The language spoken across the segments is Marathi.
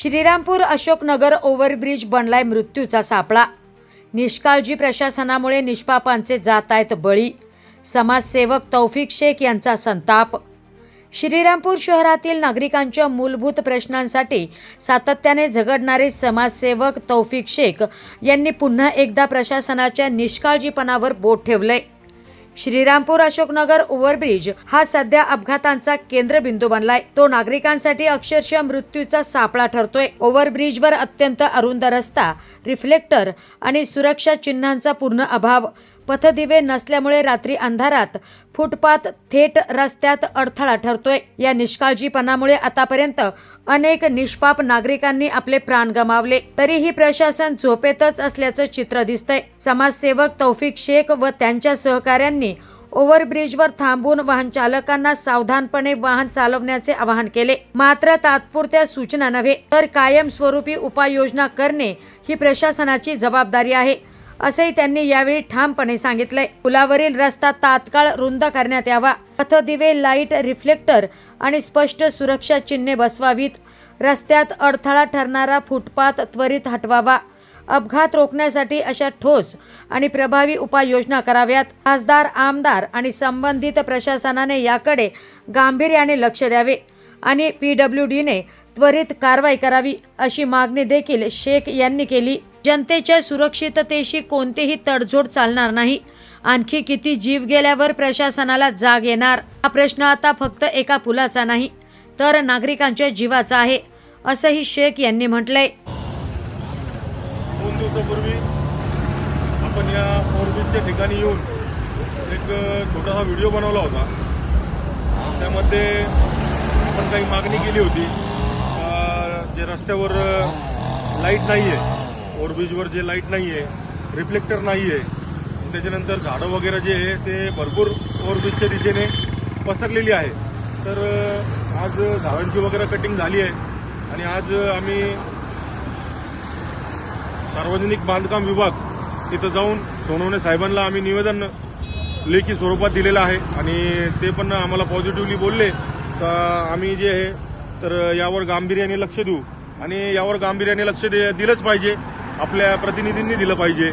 श्रीरामपूर अशोकनगर ओव्हरब्रिज बनलाय मृत्यूचा सापळा। निष्काळजी प्रशासनामुळे निष्पापांचे जात आहेत बळी। समाजसेवक तौफिक शेख यांचा संताप। श्रीरामपूर शहरातील नागरिकांच्या मूलभूत प्रश्नांसाठी सातत्याने झगडणारे समाजसेवक तौफिक शेख यांनी पुन्हा एकदा प्रशासनाच्या निष्काळजीपणावर बोट ठेवले। श्रीरामपूर अशोकनगर ओव्हरब्रिज हा सध्या अपघातांचा केंद्रबिंदू बनलाय। तो नागरिकांसाठी अक्षरशः मृत्यूचा सापळा ठरतोय। ओव्हरब्रिजवर अत्यंत अरुंद रस्ता, रिफ्लेक्टर आणि सुरक्षा चिन्हांचा पूर्ण अभाव, पथदिवे नसल्यामुळे रात्री अंधारात फुटपाथ थेट रस्त्यात अडथळा ठरतोय। या निष्काळजीपणामुळे आतापर्यंत अनेक निष्पाप नागरिकांनी आपले प्राण गमावले, तरीही प्रशासन झोपेतच असल्याचं चित्र दिसतंय। समाजसेवक तौफिक शेख व त्यांच्या सहकाऱ्यांनी ओव्हरब्रिजवर थांबून वाहन चालकांना सावधानपणे वाहन चालवण्याचे आवाहन केले। मात्र तात्पुरत्या सूचना नव्हे तर कायमस्वरूपी उपाययोजना करणे ही प्रशासनाची जबाबदारी आहे, असेही त्यांनी यावेळी ठामपणे सांगितले। पुलावरील रस्ता तात्काळ रुंद करण्यात यावा, पथदिवे, लाईट, रिफ्लेक्टर आणि स्पष्ट सुरक्षा चिन्हे बसवावीत, रस्त्यात अडथळा ठरणारा फुटपाथ त्वरित हटवावा, अपघात रोखण्यासाठी अशा ठोस आणि प्रभावी उपाययोजना कराव्यात। खासदार, आमदार आणि संबंधित प्रशासनाने याकडे गांभीर्याने लक्ष द्यावे आणि PWDने त्वरित कारवाई करावी, अशी मागणी देखील शेख यांनी केली। जनतेच्या सुरक्षिततेशी कोणतेही तडजोड चालणार नाही। आणखी किती जीव गेल्यावर प्रशासनाला जाग येणार? हा प्रश्न आता फक्त एका पुलाचा नाही तर नागरिकांच्या जीवाचा आहे, असंही शेख यांनी म्हटलंय। 2 दिवसापूर्वी आपण या ओव्हरब्रिजच्या ठिकाणी येऊन एक छोटासा व्हिडिओ बनवला होता। त्यामध्ये आपण काही मागणी केली होती, जे रस्त्यावर लाईट नाही आहे, ओव्हरब्रिजवर जे लाईट नाही आहे, रिफ्लेक्टर नाही आहे, त्याच्यानंतर झाडं वगैरे जे आहे ते भरपूर ओव्हरब्रिजच्या दिशेने पसरलेली आहे। तर आज झाडांची वगैरे कटिंग झाली आहे आणि आज आम्ही सार्वजनिक बांधकाम विभाग तिथं जाऊन सोनवणे साहेबांना आम्ही निवेदन लेखी स्वरूपात दिलेलं आहे आणि ते पण आम्हाला पॉझिटिव्हली बोलले का आम्ही जे आहे तर यावर गांभीर्याने लक्ष देऊ आणि यावर गांभीर्याने लक्ष दिलंच पाहिजे, आपल्या प्रतिनिधींनी दिलं पाहिजे।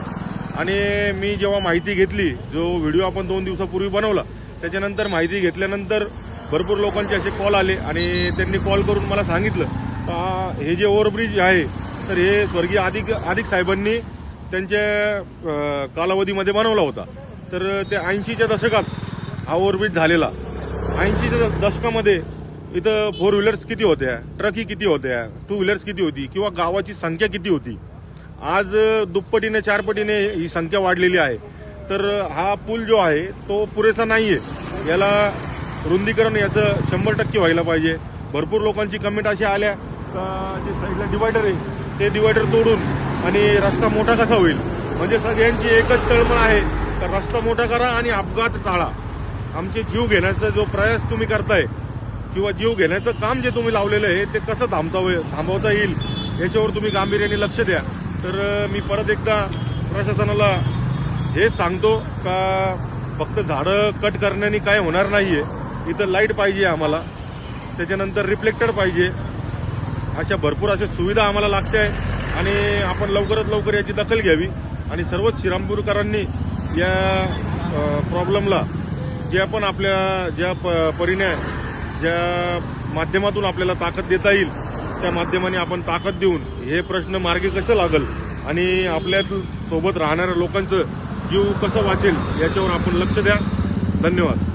आणि मी जेव्हा माहिती घेतली, जो व्हिडिओ आपण 2 दिवसापूर्वी बनवला, त्याच्यानंतर माहिती घेतल्यानंतर भरपूर लोकांचे असे कॉल आले आणि त्यांनी कॉल करून मला सांगितलं का हे जे ओव्हरब्रिज आहे तर हे स्वर्गीय आदिक साहेबांनी त्यांच्या कालावधीमध्ये बनवला होता। तर ते 80च्या दशकात हा ओव्हरब्रिज झालेला। 80च्या दशकामध्ये इथं 4 व्हीलर्स किती होत्या, ट्रकही किती होत्या, 2 व्हीलर्स किती होती किंवा गावाची संख्या किती होती। आज दुप्पटीने 4 पटीने ही संख्या वाढलेली आहे। तर हा पूल जो आहे तो पुरेसा नाही आहे, याला रुंदीकरण याचं 100% व्हायला पाहिजे। भरपूर लोकांची कमेंट अशा आल्या का जे साईडला डिवायडर आहे ते डिवायडर तोडून आणि रस्ता मोठा कसा होईल, म्हणजे सगळ्यांची एकच तळमळ आहे तर रस्ता मोठा करा आणि अपघात टाळा। आमचे जीव घेण्याचा जो प्रयास तुम्ही करताय किंवा जीव घेण्याचं काम जे तुम्ही लावलेलं आहे ते कसं थांबवता येईल याच्यावर तुम्ही गांभीर्याने लक्ष द्या। तर मी परत एकदा प्रशासनाला हेच सांगतो का फक्त झाडं कट करण्याने काय होणार नाहीये, इथं लाईट पाहिजे आम्हाला, त्याच्यानंतर रिफ्लेक्टर पाहिजे, अशा भरपूर अशा सुविधा आम्हाला लागते आहे आणि आपण लवकरात लवकर याची दखल घ्यावी आणि सर्वच श्रीरामपूरकरांनी या प्रॉब्लेमला जे आपण आपल्या ज्या परीने ज्या माध्यमातून आपल्याला ताकद देता येईल त्या माध्यमाने आपण ताकद देऊन हे प्रश्न मार्गी कसं लागल आणि आपल्या सोबत राहणाऱ्या लोकांचं जीव कसं वाचेल याच्यावर आपण लक्ष द्या। धन्यवाद।